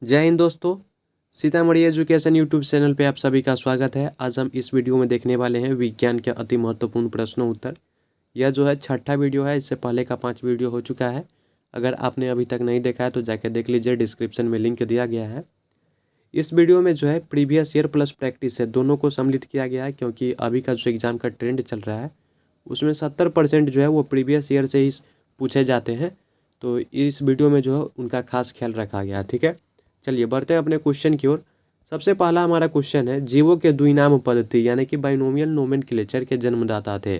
जय हिंद दोस्तों। Sitamarhi education YouTube channel पे आप सभी का स्वागत है। आज हम इस वीडियो में देखने वाले हैं विज्ञान के अति महत्वपूर्ण प्रश्नों उत्तर। यह जो है छठा वीडियो है, इससे पहले का 5 वीडियो हो चुका है। अगर आपने अभी तक नहीं देखा है तो जाके देख लीजिए, डिस्क्रिप्शन में लिंक दिया गया है। इस वीडियो में जो है प्रीवियस ईयर प्लस प्रैक्टिस है, दोनों को सम्मिलित किया गया है, क्योंकि अभी का जो एग्ज़ाम का ट्रेंड चल रहा है उसमें 70% जो है वो प्रीवियस ईयर से ही पूछे जाते हैं। तो इस वीडियो में जो है उनका खास ख्याल रखा गया है। ठीक है, चलिए बढ़ते हैं अपने क्वेश्चन की ओर। सबसे पहला हमारा क्वेश्चन है, जीवों के द्विनाम पद्धति यानी कि बाइनोमियल नोमेनक्लेचर के जन्मदाता थे।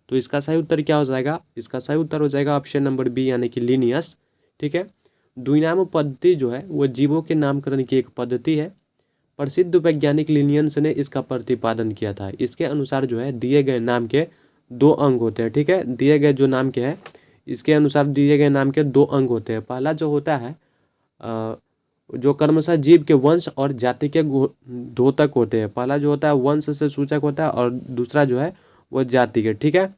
तो इसका सही उत्तर क्या हो जाएगा? इसका सही उत्तर हो जाएगा ऑप्शन नंबर बी यानी कि लिनियस। ठीक है, द्विनाम पद्धति जो है वो जीवों के नामकरण की एक पद्धति है। प्रसिद्ध वैज्ञानिक लिनियंस ने इसका प्रतिपादन किया था। इसके अनुसार जो है दिए गए नाम के 2 अंग होते हैं। ठीक है, दिए गए जो नाम के हैं इसके अनुसार दिए गए नाम के 2 अंग होते हैं। पहला जो होता है जो क्रमशः जीव के वंश और जाति के द्योतक होते हैं। पहला जो होता है वंश से सूचक होता है और दूसरा जो है वो जाति के। ठीक है,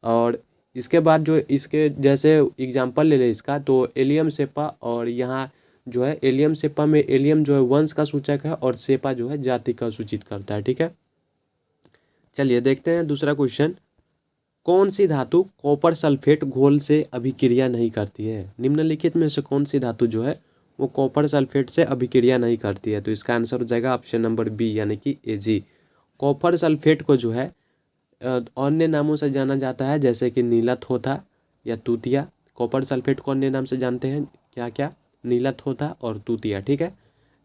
और इसके बाद जो इसके जैसे एग्जाम्पल ले लें इसका, तो एलियम सेपा, और यहाँ जो है एलियम सेपा में एलियम जो है वंश का सूचक है और सेपा जो है जाति का सूचित करता है। ठीक है, चलिए देखते हैं दूसरा क्वेश्चन। कौन सी धातु कॉपर सल्फेट घोल से अभिक्रिया नहीं करती है? निम्नलिखित में से कौन सी धातु जो है वो कॉपर सल्फेट से अभिक्रिया नहीं करती है? तो इसका आंसर हो जाएगा ऑप्शन नंबर बी यानी कि एजी। कॉपर सल्फेट को जो है अन्य नामों से जाना जाता है, जैसे कि नीलथोथा या तूतिया। कॉपर सल्फेट को अन्य नाम से जानते हैं क्या क्या? नीलथोथा और तूतिया। ठीक है,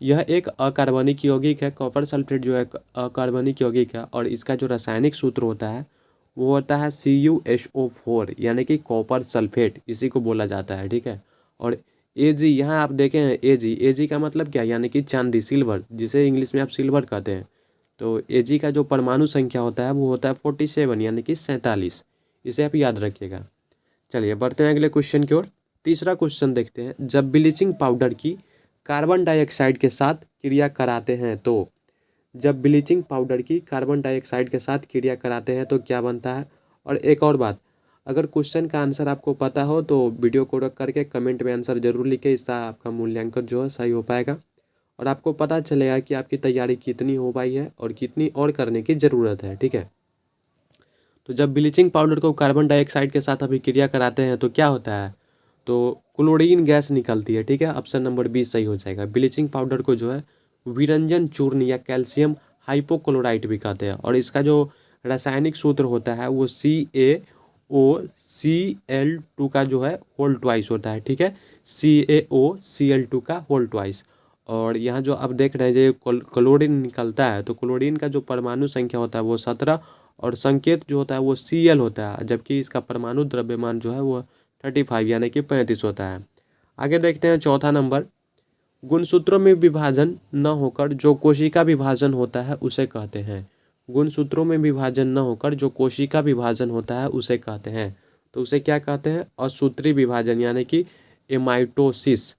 यह एक अकार्बनिक यौगिक है। कॉपर सल्फेट जो है अकार्बनिक यौगिक है और इसका जो रासायनिक सूत्र होता है वो होता है CuSO4 यानी कि कॉपर सल्फेट, इसी को बोला जाता है। ठीक है, और Ag यहाँ आप देखें हैं, Ag का मतलब क्या? यानी कि चांदी, सिल्वर, जिसे इंग्लिश में आप सिल्वर कहते हैं। तो Ag का जो परमाणु संख्या होता है वो होता है 47 यानी कि 47। इसे आप याद रखिएगा। चलिए बढ़ते हैं अगले क्वेश्चन की ओर। तीसरा क्वेश्चन देखते हैं, जब ब्लीचिंग पाउडर की कार्बन डाइऑक्साइड के साथ क्रिया कराते हैं तो जब ब्लीचिंग पाउडर की कार्बन डाइऑक्साइड के साथ क्रिया कराते हैं तो क्या बनता है? और एक और बात, अगर क्वेश्चन का आंसर आपको पता हो तो वीडियो को रख करके कमेंट में आंसर जरूर लिखें, इससे आपका मूल्यांकन जो है सही हो पाएगा और आपको पता चलेगा कि आपकी तैयारी कितनी हो पाई है और कितनी और करने की ज़रूरत है। ठीक है, तो जब ब्लीचिंग पाउडर को कार्बन डाइऑक्साइड के साथ अभिक्रिया कराते हैं तो क्या होता है? तो क्लोरीन गैस निकलती है। ठीक है, ऑप्शन नंबर बी सही हो जाएगा। ब्लीचिंग पाउडर को जो है विरंजन चूर्ण या कैल्शियम हाइपोक्लोराइट भी कहते हैं और इसका जो रासायनिक सूत्र होता है वो CaOCl2 का जो है होल ट्वाइस होता है। ठीक है, CaOCl2 का होल ट्वाइस। और यहाँ जो आप देख रहे हैं जो क्लोरीन निकलता है, तो क्लोरीन का जो परमाणु संख्या होता है वो 17 और संकेत जो होता है वो Cl होता है, जबकि इसका परमाणु द्रव्यमान जो है वो 35 यानी कि 35 होता है। आगे देखते हैं चौथा नंबर, गुणसूत्रों में विभाजन न होकर जो कोशिका विभाजन होता है उसे कहते हैं। गुणसूत्रों में विभाजन न होकर जो कोशिका विभाजन होता है उसे कहते हैं, तो उसे क्या कहते हैं? असूत्री विभाजन यानी कि एमाइटोसिस।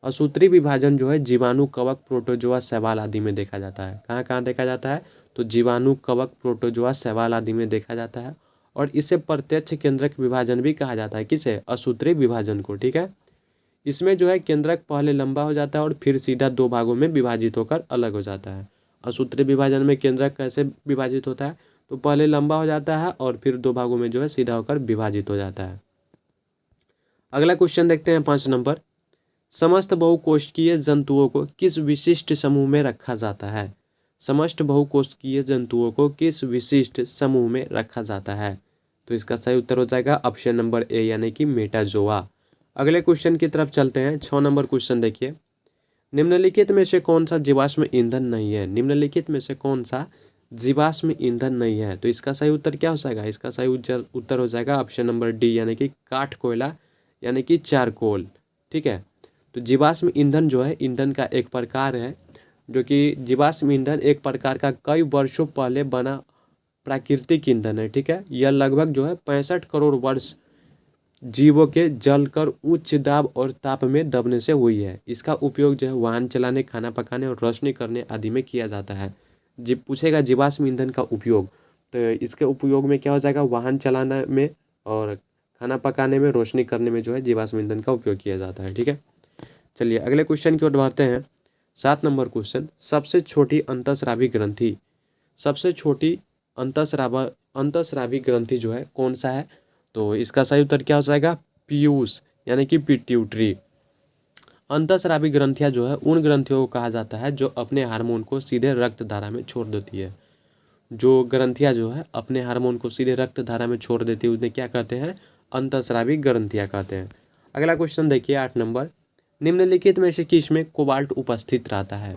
असूत्री विभाजन जो है जीवाणु, कवक, प्रोटोजोआ, शैवाल आदि में देखा जाता है। कहाँ कहाँ देखा जाता है? तो जीवाणु, कवक, प्रोटोजोआ, शैवाल आदि में देखा जाता है और इसे प्रत्यक्ष केंद्रक विभाजन भी कहा जाता है। किसे? असूत्री विभाजन को। ठीक है, इसमें जो है केंद्रक पहले लंबा हो जाता है और फिर सीधा 2 भागों में विभाजित होकर अलग हो जाता है। असूत्री विभाजन में केंद्रक कैसे विभाजित होता है? तो पहले लंबा हो जाता है और फिर 2 भागों में जो है सीधा होकर विभाजित हो जाता है। अगला क्वेश्चन देखते हैं 5 नंबर, समस्त बहुकोशिकीय जंतुओं को किस विशिष्ट समूह में रखा जाता है? समस्त बहुकोशिकीय जंतुओं को किस विशिष्ट समूह में रखा जाता है? तो इसका सही उत्तर हो जाएगा ऑप्शन नंबर ए यानी कि मेटाजोआ। अगले क्वेश्चन की तरफ चलते हैं। 6 नंबर क्वेश्चन देखिए, निम्नलिखित में से कौन सा जीवाश्म ईंधन नहीं है? निम्नलिखित में से कौन सा जीवाश्म ईंधन नहीं है? तो इसका सही उत्तर क्या हो जाएगा? इसका सही उत्तर हो जाएगा ऑप्शन नंबर डी यानी कि काठ कोयला यानी कि चारकोल। ठीक है, तो जीवाश्म ईंधन जो है ईंधन का एक प्रकार है, जो कि जीवाश्म ईंधन एक प्रकार का कई वर्षों पहले बना प्राकृतिक ईंधन है। ठीक है, यह लगभग जो है 65 करोड़ वर्ष जीवों के जलकर उच्च दाब और ताप में दबने से हुई है। इसका उपयोग जो है वाहन चलाने, खाना पकाने और रोशनी करने आदि में किया जाता है। जी पूछेगा जीवाश्म ईंधन का उपयोग, तो इसके उपयोग में क्या हो जाएगा? वाहन चलाने में और खाना पकाने में, रोशनी करने में जो है जीवाश्म ईंधन का उपयोग किया जाता है। ठीक है, चलिए अगले क्वेश्चन की ओर बढ़ते हैं। 7 नंबर क्वेश्चन, सबसे छोटी अंतःस्रावी ग्रंथि, सबसे छोटी अंतःस्रावी ग्रंथि जो है कौन सा है? तो इसका सही उत्तर क्या हो जाएगा? पीयूष यानी कि पिट्यूटरी। अंतःस्रावी ग्रंथियां जो है उन ग्रंथियों को कहा जाता है जो अपने हार्मोन को सीधे रक्त धारा में छोड़ देती है। जो ग्रंथियां जो है अपने हार्मोन को सीधे रक्त धारा में छोड़ देती है उन्हें क्या कहते हैं? अंतःस्रावी ग्रंथियां कहते हैं। अगला क्वेश्चन देखिए 8 नंबर, निम्नलिखित में से किस में कोबाल्ट उपस्थित रहता है?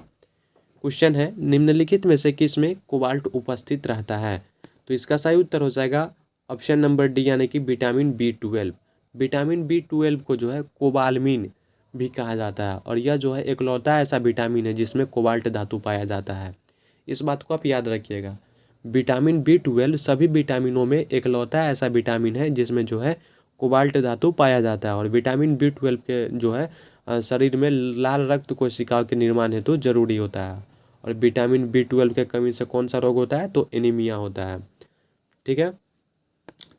क्वेश्चन है निम्नलिखित में से किस में कोबाल्ट उपस्थित रहता है? तो इसका सही उत्तर हो जाएगा ऑप्शन नंबर डी यानी कि विटामिन B12। विटामिन B12 को जो है कोबालमिन भी कहा जाता है और यह जो है इकलौता ऐसा विटामिन है जिसमें कोबाल्ट धातु पाया जाता है। इस बात को आप याद रखिएगा। विटामिन B12 सभी विटामिनों में इकलौता ऐसा विटामिन है जिसमें जो है कोबाल्ट धातु पाया जाता है और विटामिन B12 के जो है शरीर में लाल रक्त कोशिकाओं के निर्माण हेतु जरूरी होता है और विटामिन B12 के कमी से कौन सा रोग होता है? तो एनीमिया होता है। ठीक है,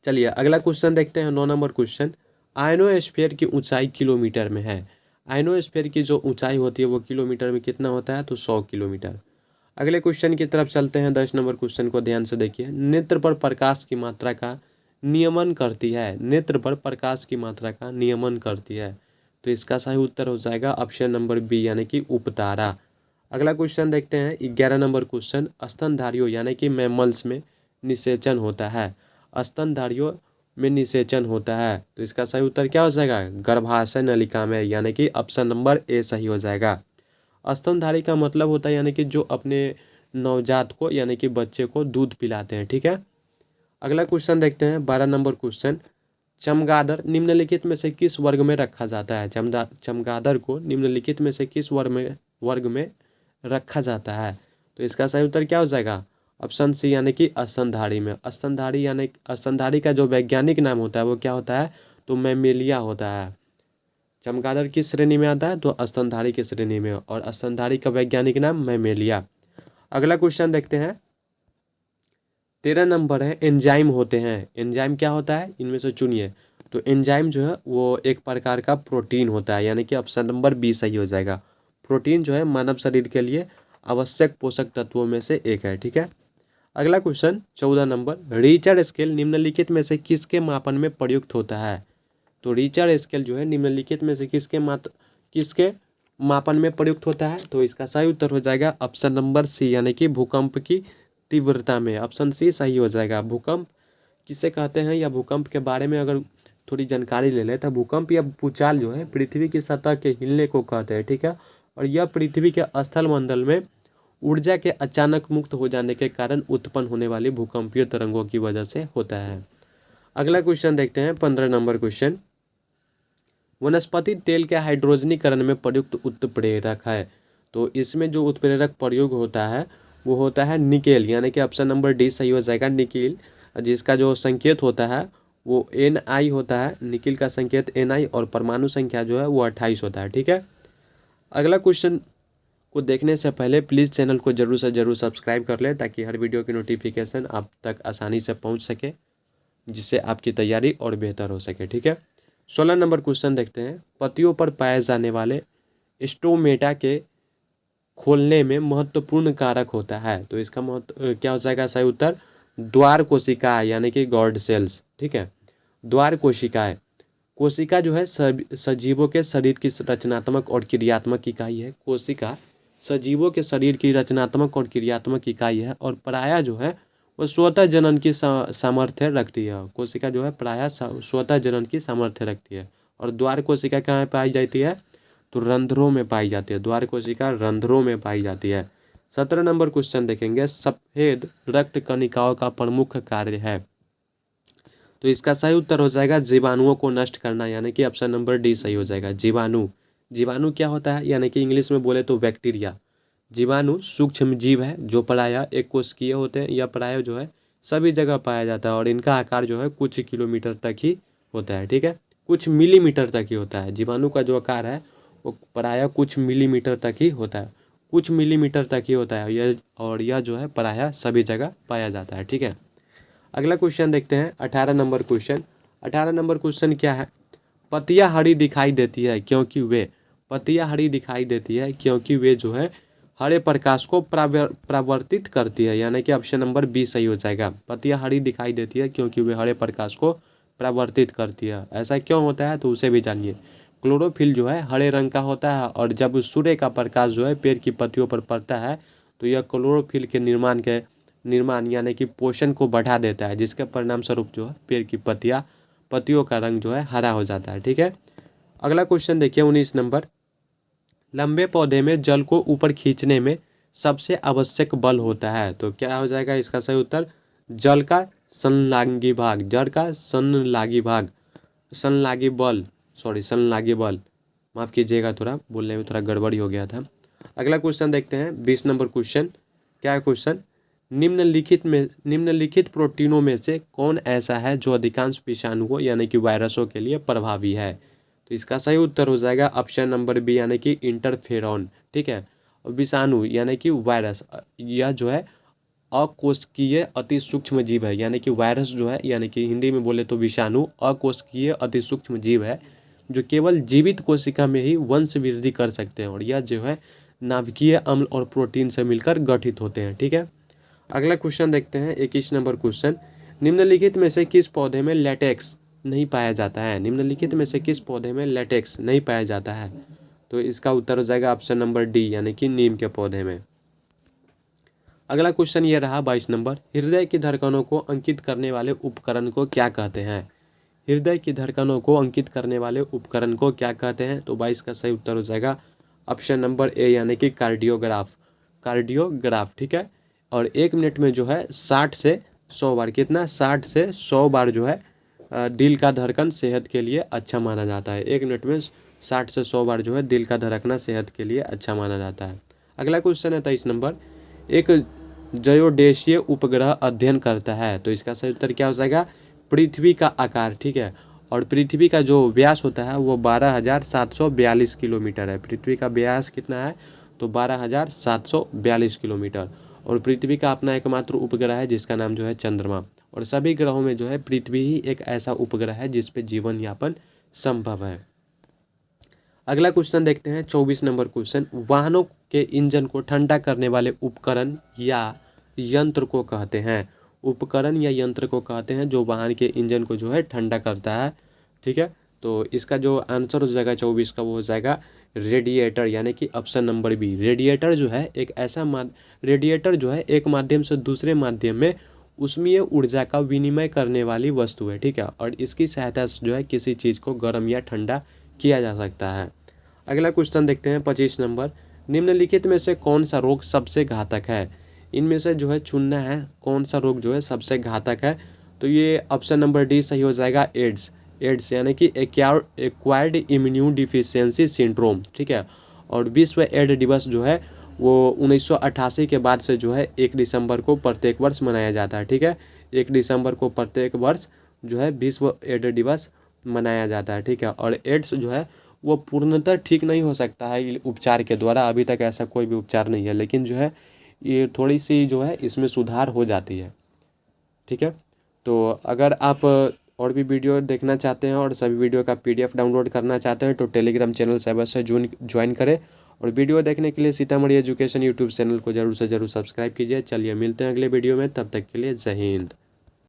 चलिए अगला क्वेश्चन देखते हैं। 9 नंबर क्वेश्चन, आयनोस्फीयर की ऊंचाई किलोमीटर में है। आयनोस्फीयर की जो ऊंचाई होती है वो किलोमीटर में कितना होता है? तो 100 किलोमीटर। अगले क्वेश्चन की तरफ चलते हैं। 10 नंबर क्वेश्चन को ध्यान से देखिए। नेत्र पर प्रकाश की मात्रा का नियमन करती है, नेत्र पर प्रकाश की मात्रा का नियमन करती है। तो इसका सही उत्तर हो जाएगा ऑप्शन नंबर बी यानी कि उपतारा। अगला क्वेश्चन देखते हैं 11 नंबर क्वेश्चन, स्तनधारियों यानी कि मैमल्स में निषेचन होता है। स्तनधारियों में निषेचन होता है तो इसका सही उत्तर क्या हो जाएगा? गर्भाशय नलिका में, यानी कि ऑप्शन नंबर ए सही हो जाएगा। स्तनधारी का मतलब होता है यानी कि जो अपने नवजात को यानी कि बच्चे को दूध पिलाते हैं। ठीक है, अगला क्वेश्चन देखते हैं 12 नंबर क्वेश्चन, चमगादड़ निम्नलिखित में से किस वर्ग में रखा जाता है? चमगादड़ को निम्नलिखित में से किस वर्ग में रखा जाता है? तो इसका सही उत्तर क्या हो जाएगा? ऑप्शन सी यानी कि स्तनधारी में। स्तनधारी यानी स्तनधारी का जो वैज्ञानिक नाम होता है वो क्या होता है? तो मैमेलिया होता है। चमगादड़ किस श्रेणी में आता है? तो स्तनधारी की श्रेणी में और स्तनधारी का वैज्ञानिक नाम मैमेलिया। अगला क्वेश्चन देखते हैं 13 नंबर है, एंजाइम होते हैं। एंजाइम क्या होता है? इनमें से चुनिए। तो एंजाइम जो है वो एक प्रकार का प्रोटीन होता है यानी कि ऑप्शन नंबर बी सही हो जाएगा। प्रोटीन जो है मानव शरीर के लिए आवश्यक पोषक तत्वों में से एक है। ठीक है, अगला क्वेश्चन 14 नंबर, रिचर स्केल निम्नलिखित में से किसके मापन में प्रयुक्त होता है? तो रिचर स्केल जो है निम्नलिखित में से किसके मापन में प्रयुक्त होता है? तो इसका सही उत्तर हो जाएगा ऑप्शन नंबर सी यानी कि भूकंप की तीव्रता में। ऑप्शन सी सही हो जाएगा। भूकंप किसे कहते हैं या भूकंप के बारे में अगर थोड़ी जानकारी ले लें तो भूकंप या भूचाल जो है पृथ्वी की सतह के हिलने को कहते हैं। ठीक है, और यह पृथ्वी के स्थल मंडल में ऊर्जा के अचानक मुक्त हो जाने के कारण उत्पन्न होने वाली भूकंपीय तरंगों की वजह से होता है। अगला क्वेश्चन देखते हैं 15 नंबर क्वेश्चन, वनस्पति तेल के हाइड्रोजनीकरण में प्रयुक्त उत्प्रेरक है। तो इसमें जो उत्प्रेरक प्रयोग होता है वो होता है निकेल, यानी कि ऑप्शन नंबर डी सही हो जाएगा। निकेल जिसका जो संकेत होता है वो Na होता है। निकेल का संकेत Na और परमाणु संख्या जो है वो 28 होता है। ठीक है, अगला क्वेश्चन को देखने से पहले प्लीज़ चैनल को जरूर से जरूर सब्सक्राइब कर लें ताकि हर वीडियो की नोटिफिकेशन आप तक आसानी से पहुंच सके, जिससे आपकी तैयारी और बेहतर हो सके। ठीक है, 16 नंबर क्वेश्चन देखते हैं, पत्तियों पर पाए जाने वाले स्टोमेटा के खोलने में महत्वपूर्ण कारक होता है। तो इसका क्या हो जाएगा सही उत्तर? द्वार कोशिका यानी कि गॉड सेल्स। ठीक है, द्वार कोशिकाएं। कोशिका जो है सजीवों के शरीर की रचनात्मक और क्रियात्मक इकाई है। कोशिका सजीवों के शरीर की रचनात्मक और क्रियात्मक इकाई है और प्रायः जो है वो स्वतः जनन की सामर्थ्य रखती है। कोशिका जो है प्रायः स्वतः जनन की सामर्थ्य रखती है। और द्वार कोशिका कहाँ पाई जाती है? तो रंध्रों में पाई जाती है। द्वार कोशिका रंध्रों में पाई जाती है। 17 नंबर क्वेश्चन देखेंगे, सफेद रक्त कणिकाओं का प्रमुख कार्य है। तो इसका सही उत्तर हो जाएगा जीवाणुओं को नष्ट करना, यानी कि ऑप्शन नंबर डी सही हो जाएगा। जीवाणु, जीवाणु क्या होता है? यानी कि इंग्लिश में बोले तो बैक्टीरिया। जीवाणु सूक्ष्म जीव है जो प्रायः एक कोशिकीय होते हैं या प्रायः जो है सभी जगह पाया जाता है और इनका आकार जो है कुछ किलोमीटर तक ही होता है। ठीक है, कुछ मिलीमीटर तक ही होता है। जीवाणु का जो आकार है वो प्रायः कुछ मिलीमीटर तक ही होता है, कुछ मिलीमीटर तक ही होता है यह जो है प्रायः सभी जगह पाया जाता है। ठीक है, अगला क्वेश्चन देखते हैं 18 नंबर क्वेश्चन। 18 नंबर क्वेश्चन क्या है? पत्तियां हरी दिखाई देती है क्योंकि वे पत्तियाँ हरी दिखाई देती है क्योंकि वे जो है हरे प्रकाश को परावर्तित करती है, यानी कि ऑप्शन नंबर बी सही हो जाएगा। पत्तियाँ हरी दिखाई देती है क्योंकि वे हरे प्रकाश को परावर्तित करती है। ऐसा क्यों होता है तो उसे भी जानिए। क्लोरोफिल जो है हरे रंग का होता है और जब सूर्य का प्रकाश जो है पेड़ की पत्तियों पर पड़ता है तो यह क्लोरोफिल के निर्माण यानी कि पोषण को बढ़ा देता है, जिसके परिणाम स्वरूप जो है पेड़ की पत्तियों का रंग जो है हरा हो जाता है। ठीक है, अगला क्वेश्चन देखिए 19 नंबर। लंबे पौधे में जल को ऊपर खींचने में सबसे आवश्यक बल होता है, तो क्या हो जाएगा इसका सही उत्तर? जल का संलागी भाग, जड़ का संलागी बल, माफ कीजिएगा, थोड़ा बोलने में थोड़ा गड़बड़ी हो गया था। अगला क्वेश्चन देखते हैं 20 नंबर क्वेश्चन। क्या है क्वेश्चन? निम्नलिखित प्रोटीनों में से कौन ऐसा है जो अधिकांश विषाणुओं यानी कि वायरसों के लिए प्रभावी है? तो इसका सही उत्तर हो जाएगा ऑप्शन नंबर बी यानी कि इंटरफेरॉन। ठीक है, विषाणु यानी कि वायरस, यह जो है अकोशिकीय अति सूक्ष्म जीव है, यानी कि वायरस जो है यानी कि हिंदी में बोले तो विषाणु अकोशिकीय अति सूक्ष्म जीव है जो केवल जीवित कोशिका में ही वंश वृद्धि कर सकते हैं और यह जो है नाभिकीय अम्ल और प्रोटीन से मिलकर गठित होते हैं। ठीक है, अगला क्वेश्चन देखते हैं 21 नंबर क्वेश्चन। निम्नलिखित में से किस पौधे में लेटेक्स नहीं पाया जाता है? निम्नलिखित में से किस पौधे में लेटेक्स नहीं पाया जाता है? तो इसका उत्तर हो जाएगा ऑप्शन नंबर डी यानी कि नीम के पौधे में। अगला क्वेश्चन ये रहा 22 नंबर। हृदय की धड़कनों को अंकित करने वाले उपकरण को क्या कहते हैं? हृदय की धड़कनों को अंकित करने वाले उपकरण को क्या कहते हैं? तो 22 का सही उत्तर हो जाएगा ऑप्शन नंबर ए यानी कि कार्डियोग्राफ। ठीक है, और 1 मिनट में जो है 60 से 100 बार, कितना? 60 से 100 बार जो है दिल का धड़कन सेहत के लिए अच्छा माना जाता है। 1 मिनट में 60 से 100 बार जो है दिल का धड़कना सेहत के लिए अच्छा माना जाता है। अगला क्वेश्चन है 23 नंबर। एक ज्योतिषीय उपग्रह अध्ययन करता है, तो इसका सही उत्तर क्या हो जाएगा? पृथ्वी का आकार। ठीक है, और पृथ्वी का जो व्यास होता है वो 12,742 किलोमीटर है। पृथ्वी का व्यास कितना है? तो 12,742 किलोमीटर। और पृथ्वी का अपना एकमात्र उपग्रह है जिसका नाम जो है चंद्रमा। और सभी ग्रहों में जो है पृथ्वी ही एक ऐसा उपग्रह है जिस पे जीवन यापन संभव है। अगला क्वेश्चन देखते हैं 24 नंबर क्वेश्चन। वाहनों के इंजन को ठंडा करने वाले उपकरण या यंत्र को कहते हैं? उपकरण या यंत्र को कहते हैं जो वाहन के इंजन को जो है ठंडा करता है। ठीक है, तो इसका जो आंसर हो जाएगा 24 का वो हो जाएगा रेडिएटर, यानी कि ऑप्शन नंबर बी। रेडिएटर जो है एक माध्यम से दूसरे माध्यम में उष्मीय ऊर्जा का विनिमय करने वाली वस्तु है। ठीक है, और इसकी सहायता से जो है किसी चीज़ को गर्म या ठंडा किया जा सकता है। अगला क्वेश्चन देखते हैं 25 नंबर। निम्नलिखित में से कौन सा रोग सबसे घातक है? इनमें से जो है चुनना है कौन सा रोग जो है सबसे घातक है। तो ये ऑप्शन नंबर डी सही हो जाएगा, एड्स यानी कि एक्वायर्ड इम्यून डिफिशियंसी सिंड्रोम। ठीक है, और विश्व एड्स दिवस जो है वो 1988 के बाद से जो है 1 दिसंबर को प्रत्येक वर्ष मनाया जाता है। ठीक है, 1 दिसंबर को प्रत्येक वर्ष जो है विश्व एड्स दिवस मनाया जाता है। ठीक है, और एड्स जो है वो पूर्णतः ठीक नहीं हो सकता है उपचार के द्वारा, अभी तक ऐसा कोई भी उपचार नहीं है, लेकिन जो है ये थोड़ी सी जो है इसमें सुधार हो जाती है। ठीक है, तो अगर आप और भी वीडियो देखना चाहते हैं और सभी वीडियो का PDF डाउनलोड करना चाहते हैं तो टेलीग्राम चैनल से अवश्य ज्वाइन करें और वीडियो देखने के लिए सीतामढ़ी एजुकेशन यूट्यूब चैनल को जरूर से जरूर सब्सक्राइब कीजिए। चलिए मिलते हैं अगले वीडियो में, तब तक के लिए जय हिंद।